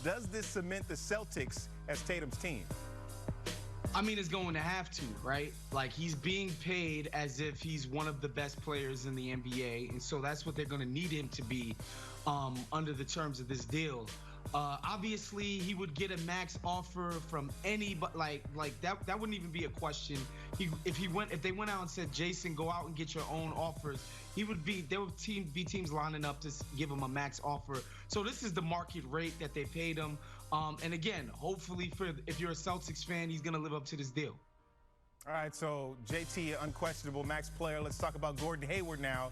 Does this cement the Celtics as Tatum's team? I mean, it's going to have to, right? Like, he's being paid as if he's one of the best players in the NBA, and so that's what they're going to need him to be under the terms of this deal. Obviously, he would get a max offer from anybody. Like that wouldn't even be a question. If they went out and said, Jason, go out and get your own offers, there would be teams lining up to give him a max offer. So this is the market rate that they paid him. And again, hopefully, if you're a Celtics fan, he's going to live up to this deal. All right, so JT, unquestionable max player. Let's talk about Gordon Hayward now,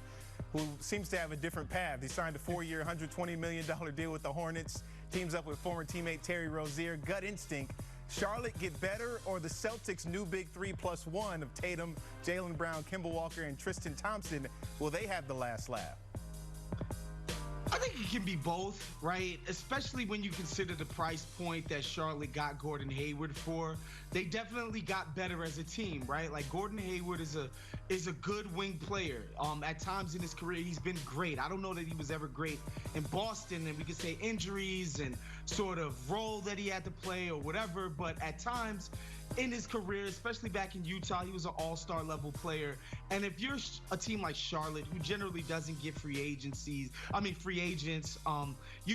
who seems to have a different path. He signed a 4-year, $120 million deal with the Hornets. Teams up with former teammate Terry Rozier. Gut instinct, Charlotte get better, or the Celtics' new big 3+1 of Tatum, Jaylen Brown, Kemba Walker, and Tristan Thompson, will they have the last laugh? I think it can be both, right? Especially when you consider the price point that Charlotte got Gordon Hayward for. They definitely got better as a team, right? Like, Gordon Hayward is a good wing player. At times in his career, he's been great. I don't know that he was ever great in Boston, and we could say injuries and sort of role that he had to play or whatever, but at times in his career, especially back in Utah, he was an all-star level player. And if you're a team like Charlotte, who generally doesn't get free agents, you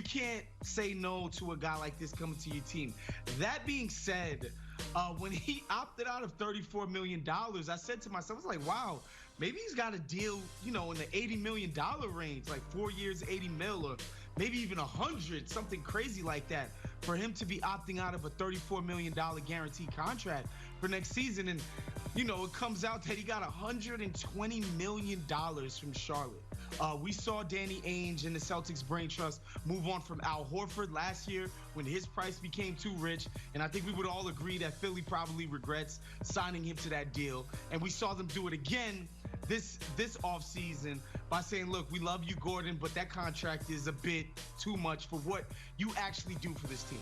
can't say no to a guy like this coming to your team. That being said, when he opted out of $34 million, I said to myself, I was like, wow, maybe he's got a deal, in the $80 million range, like 4 years, 80 mil, or maybe even 100, something crazy like that, for him to be opting out of a $34 million guaranteed contract for next season. And, it comes out that he got $120 million from Charlotte. We saw Danny Ainge and the Celtics Brain Trust move on from Al Horford last year when his price became too rich. And I think we would all agree that Philly probably regrets signing him to that deal. And we saw them do it again this offseason by saying, look, we love you, Gordon, but that contract is a bit too much for what you actually do for this team.